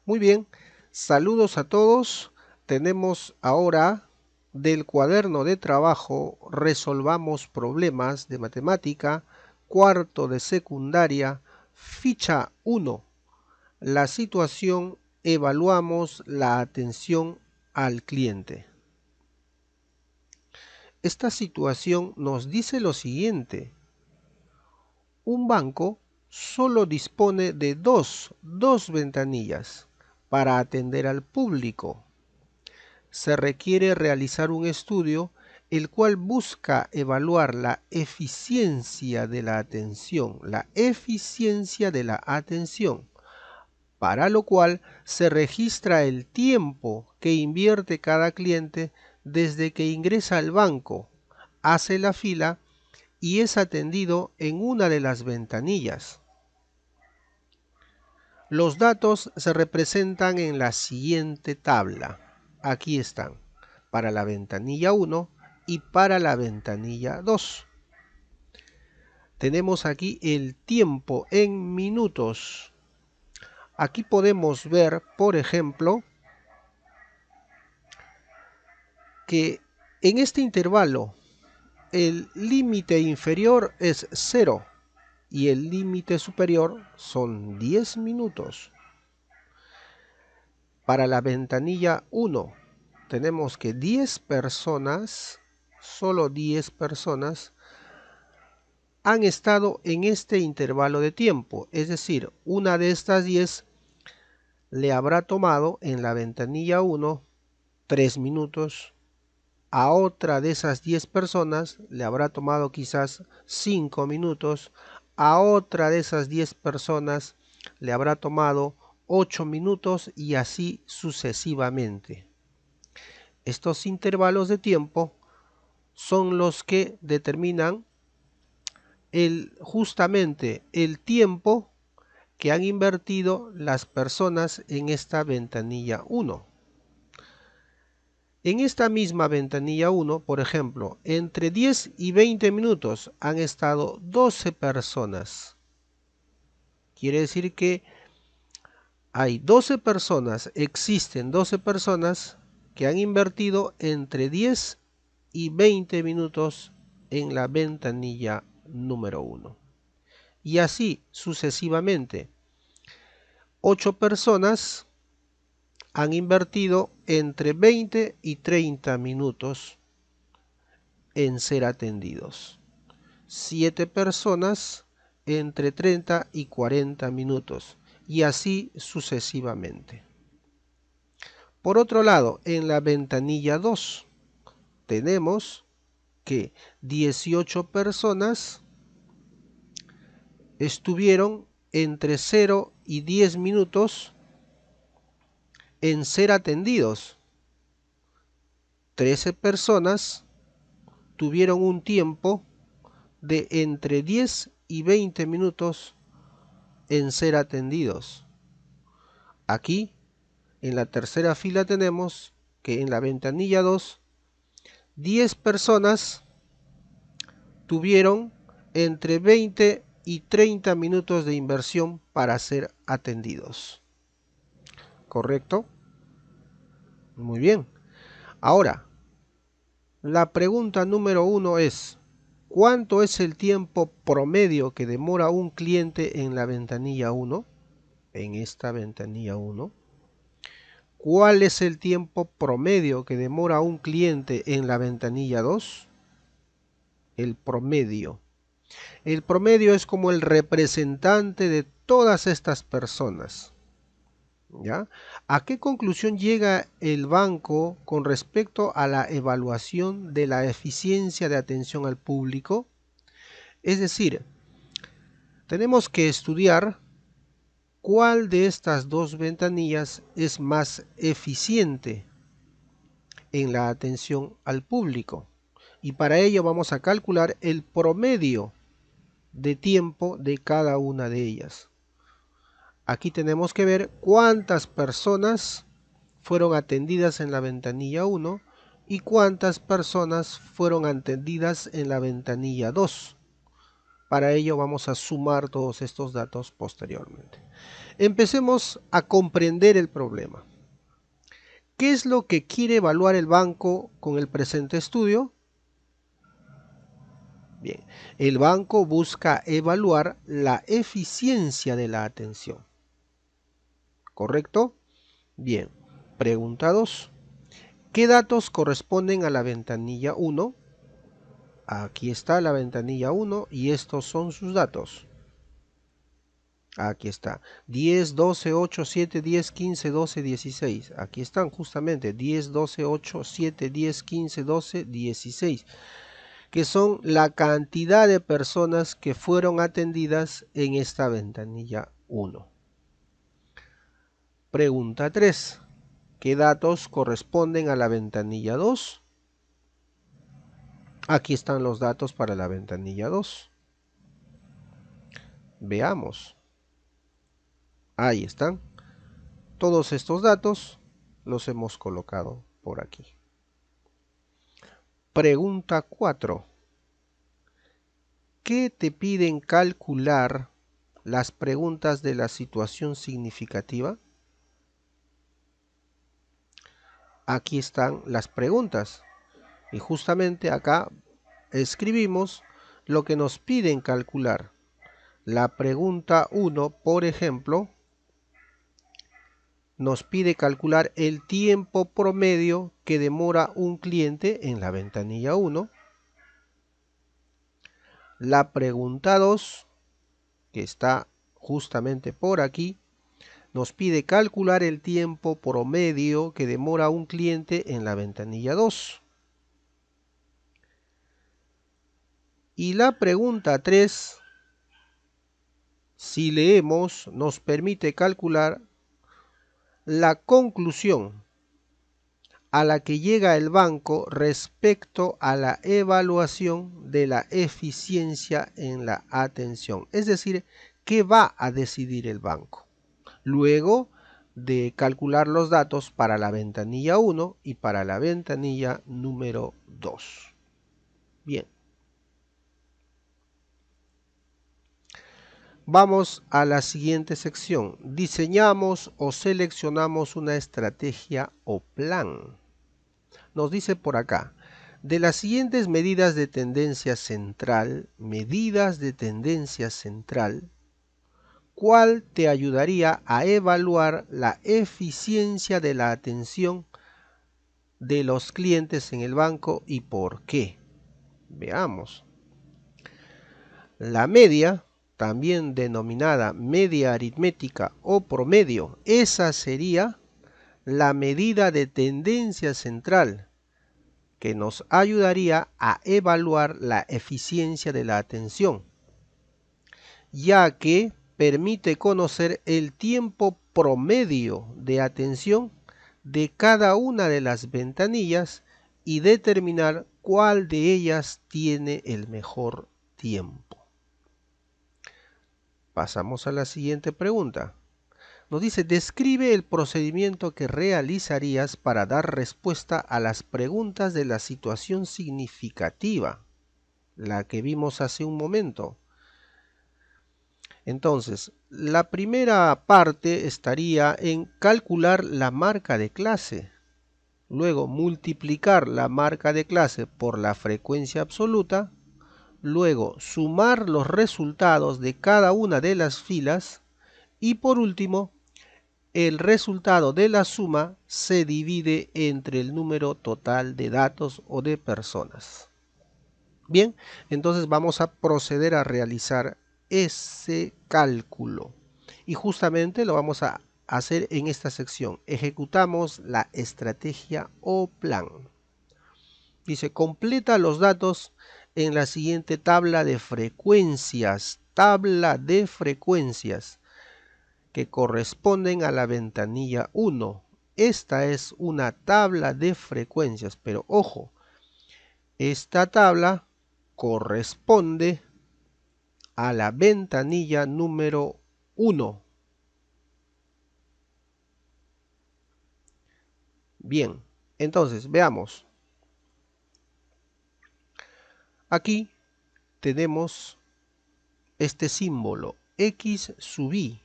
Muy bien, saludos a todos. Tenemos ahora del cuaderno de trabajo Resolvamos problemas de matemática, cuarto de secundaria, ficha 1. La situación, evaluamos la atención al cliente. Esta situación nos dice lo siguiente. Un banco solo dispone de dos ventanillas para atender al público. Se requiere realizar un estudio el cual busca evaluar la eficiencia de la atención, para lo cual se registra el tiempo que invierte cada cliente desde que ingresa al banco, hace la fila y es atendido en una de las ventanillas. Los datos se representan en la siguiente tabla. Aquí están, para la ventanilla 1 y para la ventanilla 2. Tenemos aquí el tiempo en minutos. Aquí podemos ver, por ejemplo, que en este intervalo el límite inferior es 0 y el límite superior son 10 minutos. Para la ventanilla 1 tenemos que 10 personas, solo 10 personas, han estado en este intervalo de tiempo. Es decir, una de estas 10 le habrá tomado en la ventanilla 1 3 minutos. A otra de esas 10 personas le habrá tomado quizás 5 minutos. A otra de esas 10 personas le habrá tomado 8 minutos y así sucesivamente. Estos intervalos de tiempo son los que determinan justamente el tiempo que han invertido las personas en esta ventanilla 1. En esta misma ventanilla 1, por ejemplo, entre 10 y 20 minutos han estado 12 personas. Quiere decir que hay 12 personas, existen 12 personas que han invertido entre 10 y 20 minutos en la ventanilla número 1. Y así sucesivamente. 8 personas han invertido entre 20 y 30 minutos en ser atendidos. 7 personas entre 30 y 40 minutos. Y así sucesivamente. Por otro lado, en la ventanilla 2 tenemos que 18 personas estuvieron entre 0 y 10 minutos en ser atendidos. 13 personas tuvieron un tiempo de entre 10 y 20 minutos en ser atendidos. Aquí, en la tercera fila tenemos que en la ventanilla 2, 10 personas tuvieron entre 20 y 30 minutos de inversión para ser atendidos. ¿Correcto? Muy bien. Ahora, la pregunta número 1 es, ¿cuánto es el tiempo promedio que demora un cliente en la ventanilla 1? En esta ventanilla 1. ¿Cuál es el tiempo promedio que demora un cliente en la ventanilla 2? El promedio. El promedio es como el representante de todas estas personas. ¿Ya? ¿A qué conclusión llega el banco con respecto a la evaluación de la eficiencia de atención al público? Es decir, tenemos que estudiar cuál de estas dos ventanillas es más eficiente en la atención al público. Y para ello vamos a calcular el promedio de tiempo de cada una de ellas. Aquí tenemos que ver cuántas personas fueron atendidas en la ventanilla 1 y cuántas personas fueron atendidas en la ventanilla 2. Para ello vamos a sumar todos estos datos posteriormente. Empecemos a comprender el problema. ¿Qué es lo que quiere evaluar el banco con el presente estudio? Bien, el banco busca evaluar la eficiencia de la atención. ¿Correcto? Bien, pregunta 2. ¿Qué datos corresponden a la ventanilla 1? Aquí está la ventanilla 1 y estos son sus datos. Aquí está. 10, 12, 8, 7, 10, 15, 12, 16. Aquí están justamente 10, 12, 8, 7, 10, 15, 12, 16. Que son la cantidad de personas que fueron atendidas en esta ventanilla 1. Pregunta 3. ¿Qué datos corresponden a la ventanilla 2? Aquí están los datos para la ventanilla 2. Veamos. Ahí están. Todos estos datos los hemos colocado por aquí. Pregunta 4. ¿Qué te piden calcular las preguntas de la situación significativa? Aquí están las preguntas. Y justamente acá escribimos lo que nos piden calcular. La pregunta 1, por ejemplo, nos pide calcular el tiempo promedio que demora un cliente en la ventanilla 1. La pregunta 2, que está justamente por aquí, nos pide calcular el tiempo promedio que demora un cliente en la ventanilla 2. Y la pregunta 3, si leemos, nos permite calcular la conclusión a la que llega el banco respecto a la evaluación de la eficiencia en la atención. Es decir, ¿qué va a decidir el banco? Luego de calcular los datos para la ventanilla 1 y para la ventanilla número 2. Bien. Vamos a la siguiente sección. Diseñamos o seleccionamos una estrategia o plan. Nos dice por acá, de las siguientes medidas de tendencia central, ¿cuál te ayudaría a evaluar la eficiencia de la atención de los clientes en el banco y por qué? Veamos. La media, también denominada media aritmética o promedio, esa sería la medida de tendencia central que nos ayudaría a evaluar la eficiencia de la atención, ya que permite conocer el tiempo promedio de atención de cada una de las ventanillas y determinar cuál de ellas tiene el mejor tiempo. Pasamos a la siguiente pregunta. Nos dice, describe el procedimiento que realizarías para dar respuesta a las preguntas de la situación significativa, la que vimos hace un momento. Entonces, la primera parte estaría en calcular la marca de clase, luego multiplicar la marca de clase por la frecuencia absoluta, luego sumar los resultados de cada una de las filas y por último, el resultado de la suma se divide entre el número total de datos o de personas. Bien, entonces vamos a proceder a realizar ese cálculo. Y justamente lo vamos a hacer en esta sección. Ejecutamos la estrategia o plan. Dice, completa los datos en la siguiente tabla de frecuencias. Tabla de frecuencias que corresponden a la ventanilla 1. Esta es una tabla de frecuencias, pero ojo, esta tabla corresponde a la ventanilla número 1. Bien, entonces veamos. Aquí tenemos este símbolo, X sub I.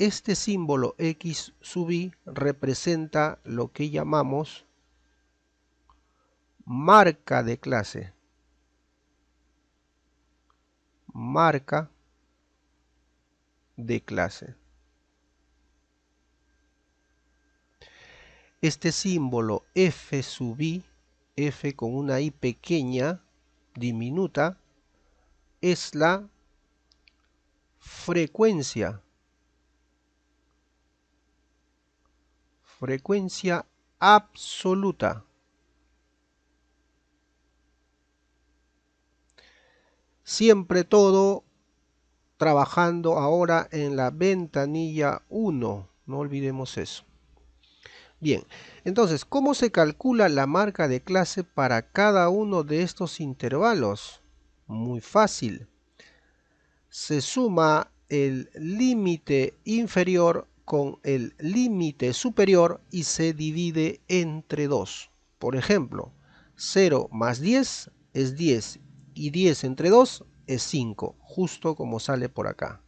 este símbolo X sub i representa lo que llamamos marca de clase. Marca de clase. Este símbolo F sub i, F con una i pequeña, diminuta, es la frecuencia. Frecuencia absoluta. Siempre todo trabajando ahora en la ventanilla 1. No olvidemos eso. Bien, entonces, ¿cómo se calcula la marca de clase para cada uno de estos intervalos? Muy fácil. Se suma el límite inferior con el límite superior y se divide entre 2. Por ejemplo, 0 más 10 es 10 y 10 entre 2 es 5, justo como sale por acá.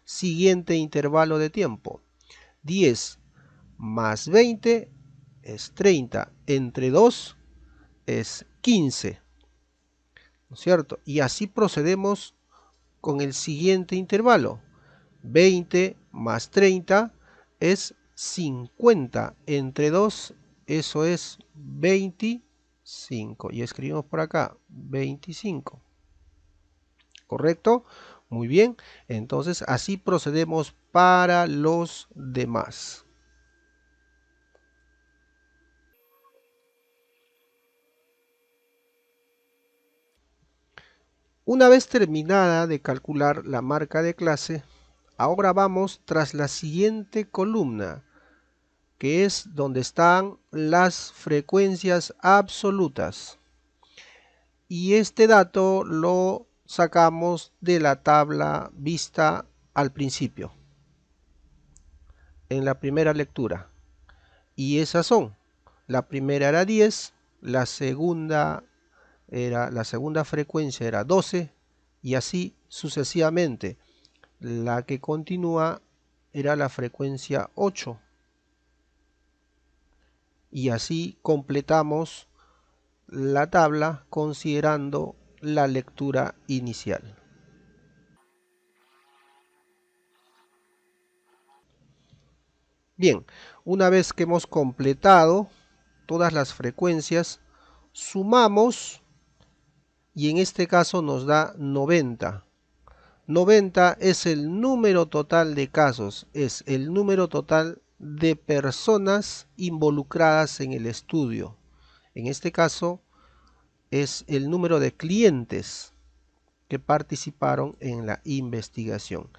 Siguiente intervalo de tiempo. 10 más 20 es 30, entre 2 es 15, ¿no es cierto? Y así procedemos con el siguiente intervalo. 20 más 30 es 50, entre 2 eso es 25. Y escribimos por acá 25. ¿Correcto? Muy bien. Entonces así procedemos para los demás. Una vez terminada de calcular la marca de clase, ahora vamos tras la siguiente columna, que es donde están las frecuencias absolutas. Y este dato lo sacamos de la tabla vista al principio, en la primera lectura. Y esas son, la primera era 10, la segunda frecuencia era 12 y así sucesivamente. La que continúa era la frecuencia 8 y así completamos la tabla considerando la lectura inicial. Bien, una vez que hemos completado todas las frecuencias, sumamos y en este caso nos da 90. 90 es el número total de casos, es el número total de personas involucradas en el estudio. En este caso es el número de clientes que participaron en la investigación.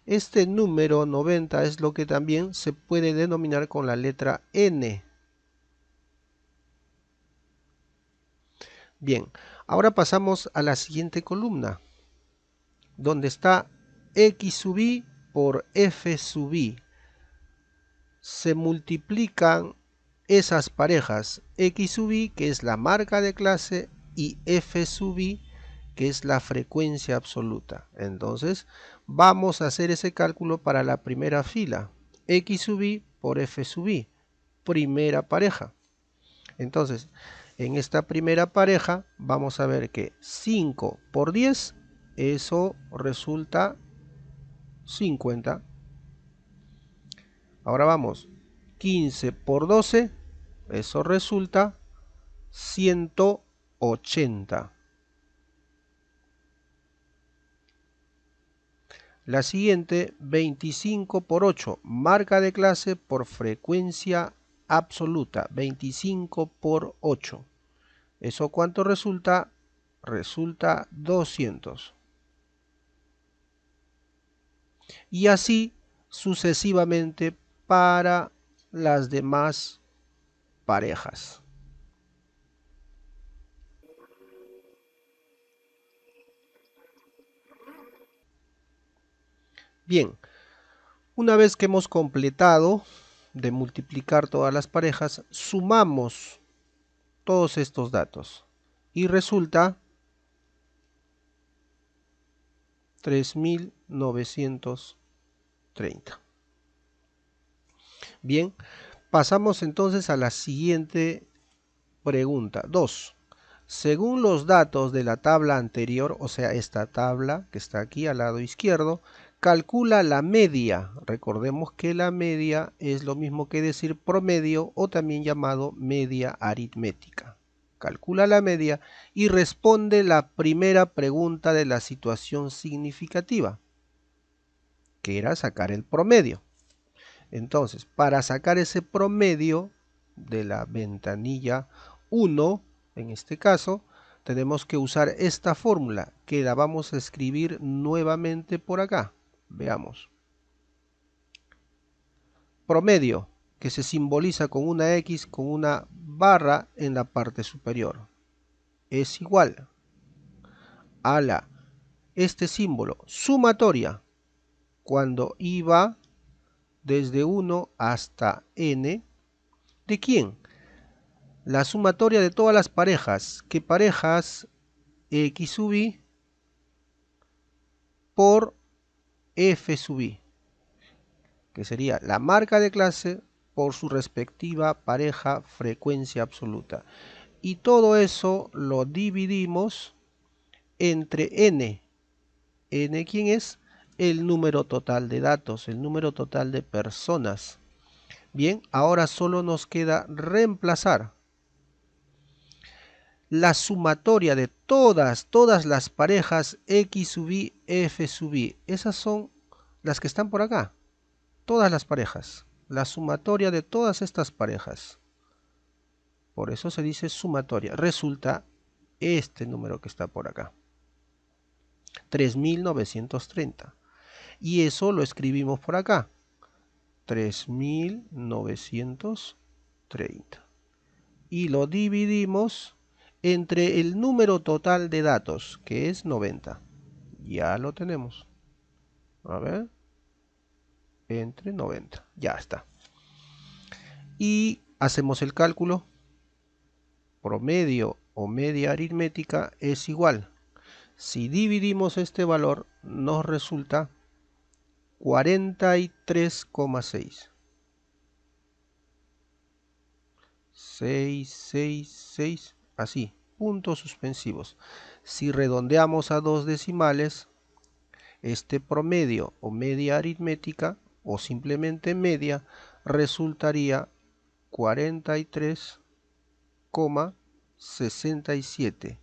Este número 90 es lo que también se puede denominar con la letra N. Bien, ahora pasamos a la siguiente columna, donde está X sub i por F sub i. Se multiplican esas parejas, X sub i, que es la marca de clase, y F sub i, que es la frecuencia absoluta. Entonces, vamos a hacer ese cálculo para la primera fila. X sub i por F sub i, primera pareja. Entonces, en esta primera pareja, vamos a ver que 5 por 10, eso resulta 50. Ahora vamos, 15 por 12, eso resulta 180. La siguiente, 25 por 8, marca de clase por frecuencia absoluta, 25 por 8. ¿Eso cuánto resulta? Resulta 200. Y así sucesivamente para las demás parejas. Bien, una vez que hemos completado de multiplicar todas las parejas, sumamos todos estos datos y resulta 3930. Bien, pasamos entonces a la siguiente pregunta. 2. Según los datos de la tabla anterior, o sea, esta tabla que está aquí al lado izquierdo, calcula la media. Recordemos que la media es lo mismo que decir promedio o también llamado media aritmética. Calcula la media y responde la primera pregunta de la situación significativa, que era sacar el promedio. Entonces, para sacar ese promedio de la ventanilla 1, en este caso, tenemos que usar esta fórmula, que la vamos a escribir nuevamente por acá. Veamos. Promedio, que se simboliza con una X con una barra en la parte superior, es igual a este símbolo, sumatoria, cuando i va desde 1 hasta n, ¿de quién? La sumatoria de todas las parejas. ¿Qué parejas? X sub i por f sub i, que sería la marca de clase por su respectiva pareja frecuencia absoluta. Y todo eso lo dividimos entre n. N, ¿quién es? El número total de datos, el número total de personas. Bien, ahora solo nos queda reemplazar la sumatoria de todas las parejas X sub i, F sub i. Esas son las que están por acá. Todas las parejas. La sumatoria de todas estas parejas. Por eso se dice sumatoria. Resulta este número que está por acá. 3930. Y eso lo escribimos por acá. 3930. Y lo dividimos entre el número total de datos, que es 90. Ya lo tenemos. A ver. Entre 90. Ya está. Y hacemos el cálculo. Promedio o media aritmética es igual. Si dividimos este valor, nos resulta 43,6. 666, así, puntos suspensivos. Si redondeamos a dos decimales, este promedio o media aritmética, o simplemente media, resultaría 43,67.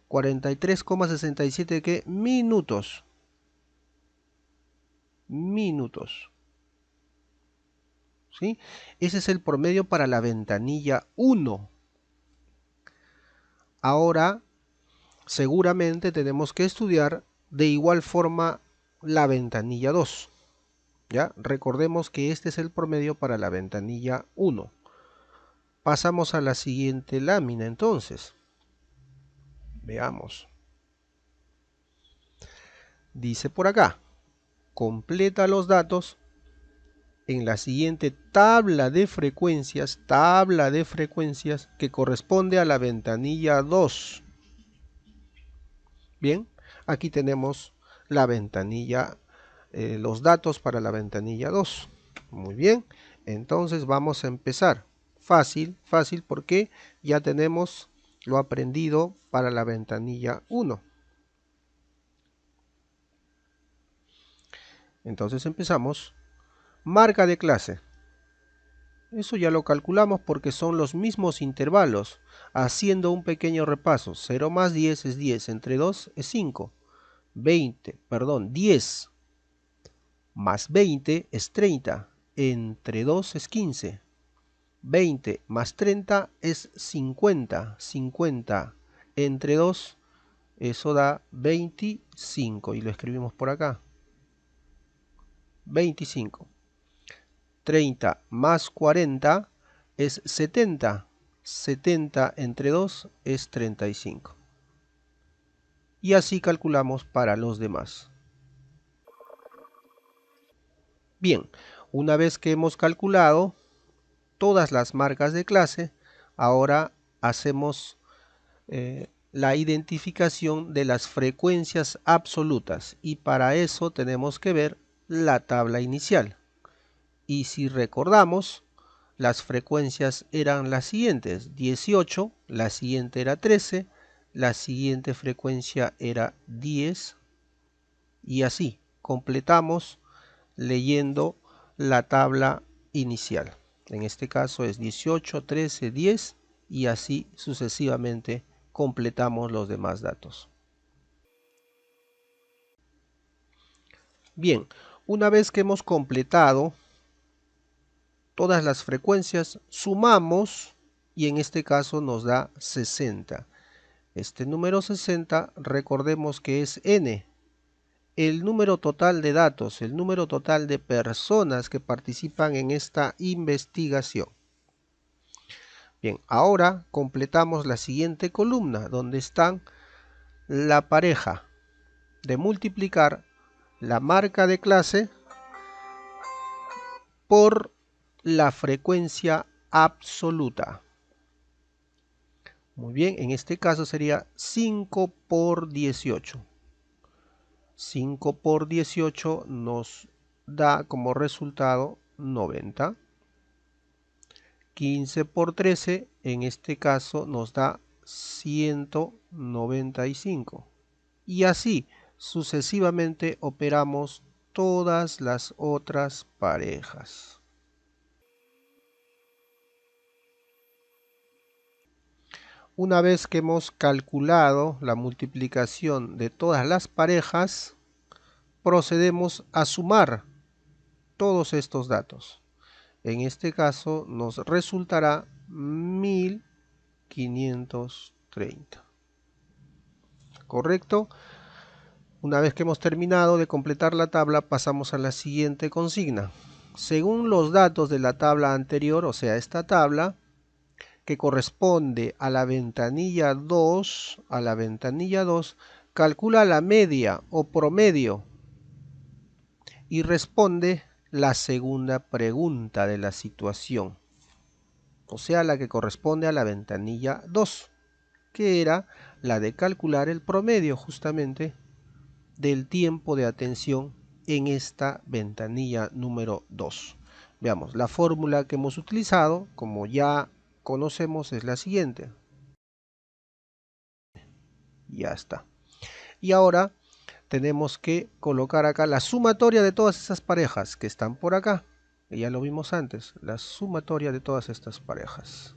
43,67 ¿qué? Minutos. Minutos. ¿Sí? Ese es el promedio para la ventanilla 1. Ahora, seguramente tenemos que estudiar de igual forma la ventanilla 2. ¿Ya? Recordemos que este es el promedio para la ventanilla 1. Pasamos a la siguiente lámina entonces. Veamos. Dice por acá, completa los datos en la siguiente tabla de frecuencias que corresponde a la ventanilla 2. Bien, aquí tenemos la ventanilla, los datos para la ventanilla 2. Muy bien, entonces vamos a empezar. Fácil, fácil porque ya tenemos lo aprendido para la ventanilla 1. Entonces empezamos. Marca de clase. Eso ya lo calculamos porque son los mismos intervalos. Haciendo un pequeño repaso. 0 más 10 es 10. Entre 2 es 5. 10 más 20 es 30. Entre 2 es 15. 20 más 30 es 50. 50 entre 2, eso da 25. Y lo escribimos por acá. 25. 30 más 40 es 70. 70 entre 2 es 35. Y así calculamos para los demás. Bien, una vez que hemos calculado todas las marcas de clase, ahora hacemos la identificación de las frecuencias absolutas. Y para eso tenemos que ver la tabla inicial. Y si recordamos, las frecuencias eran las siguientes: 18, la siguiente era 13, la siguiente frecuencia era 10 y así completamos leyendo la tabla inicial. En este caso es 18, 13, 10 y así sucesivamente completamos los demás datos. Bien, una vez que hemos completado todas las frecuencias, sumamos y en este caso nos da 60. Este número 60, recordemos que es n, el número total de datos, el número total de personas que participan en esta investigación. Bien, ahora completamos la siguiente columna donde están la pareja de multiplicar la marca de clase por la frecuencia absoluta. Muy bien, en este caso sería 5 por 18. 5 por 18 nos da como resultado 90. 15 por 13, en este caso nos da 195. Y así sucesivamente operamos todas las otras parejas. Una vez que hemos calculado la multiplicación de todas las parejas, procedemos a sumar todos estos datos. En este caso nos resultará 1530. ¿Correcto? Una vez que hemos terminado de completar la tabla, pasamos a la siguiente consigna. Según los datos de la tabla anterior, o sea, esta tabla, que corresponde a la ventanilla 2, calcula la media o promedio y responde la segunda pregunta de la situación, o sea, la que corresponde a la ventanilla 2, que era la de calcular el promedio justamente del tiempo de atención en esta ventanilla número 2. Veamos, la fórmula que hemos utilizado, como ya conocemos, es la siguiente. Ya está. Y ahora tenemos que colocar acá la sumatoria de todas esas parejas que están por acá. Ya lo vimos antes, la sumatoria de todas estas parejas.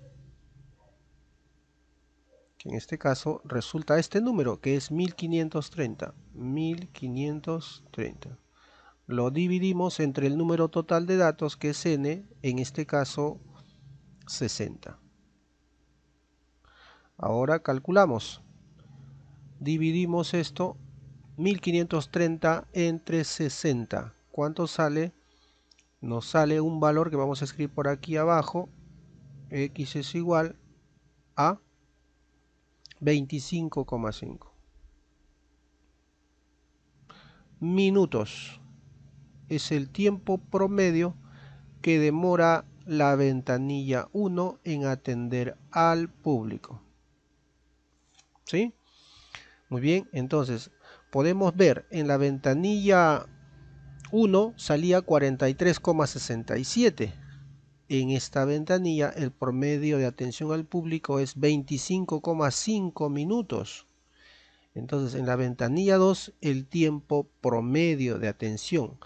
En este caso resulta este número, que es 1530. 1530. Lo dividimos entre el número total de datos, que es n, en este caso 60. Ahora calculamos. Dividimos esto, 1530 entre 60. ¿Cuánto sale? Nos sale un valor que vamos a escribir por aquí abajo. X es igual a 25,5 minutos. Es el tiempo promedio que demora la ventanilla 1 en atender al público. ¿Sí? Muy bien, entonces podemos ver en la ventanilla 1 salía 43,67. En esta ventanilla el promedio de atención al público es 25,5 minutos. Entonces en la ventanilla 2 el tiempo promedio de atención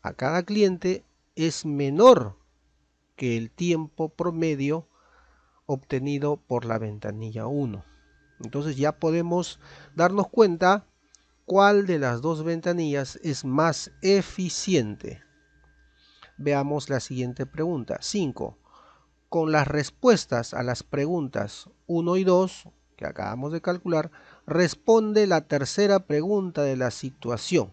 a cada cliente es menor que el tiempo promedio obtenido por la ventanilla 1. Entonces ya podemos darnos cuenta cuál de las dos ventanillas es más eficiente. Veamos la siguiente pregunta. 5. Con las respuestas a las preguntas 1 y 2, que acabamos de calcular, responde la tercera pregunta de la situación.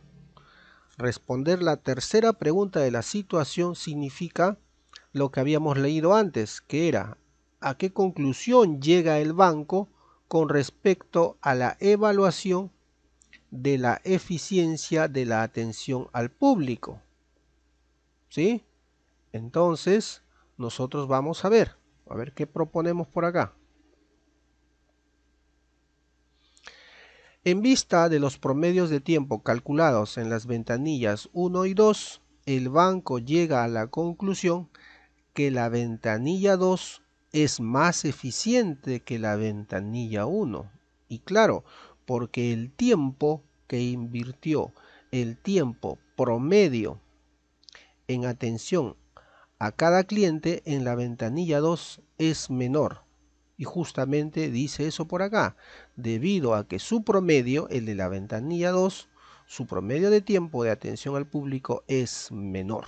Responder la tercera pregunta de la situación significa lo que habíamos leído antes, que era ¿a qué conclusión llega el banco con respecto a la evaluación de la eficiencia de la atención al público? ¿Sí? Entonces, nosotros vamos a ver qué proponemos por acá. En vista de los promedios de tiempo calculados en las ventanillas 1 y 2, el banco llega a la conclusión que la ventanilla 2 es más eficiente que la ventanilla 1. Y claro, porque el tiempo que invirtió, el tiempo promedio en atención a cada cliente en la ventanilla 2 es menor. Y justamente dice eso por acá, debido a que su promedio, el de la ventanilla 2, su promedio de tiempo de atención al público es menor.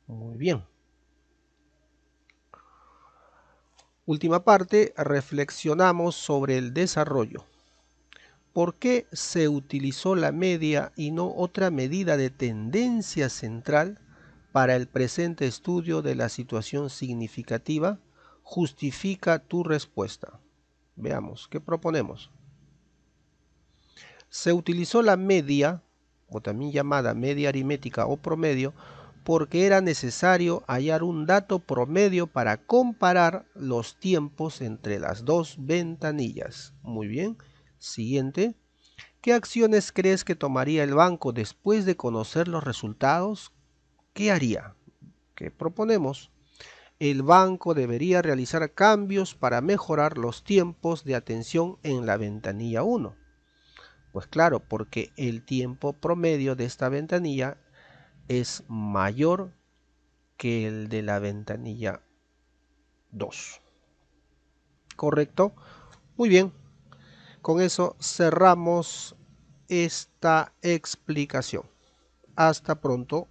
Muy bien. Última parte, reflexionamos sobre el desarrollo. ¿Por qué se utilizó la media y no otra medida de tendencia central para el presente estudio de la situación significativa? Justifica tu respuesta. Veamos, ¿qué proponemos? Se utilizó la media, o también llamada media aritmética o promedio, porque era necesario hallar un dato promedio para comparar los tiempos entre las dos ventanillas. Muy bien. Siguiente. ¿Qué acciones crees que tomaría el banco después de conocer los resultados? ¿Qué haría? ¿Qué proponemos? El banco debería realizar cambios para mejorar los tiempos de atención en la ventanilla 1. Pues claro, porque el tiempo promedio de esta ventanilla es mayor que el de la ventanilla 2. ¿Correcto? Muy bien. Con eso cerramos esta explicación. Hasta pronto.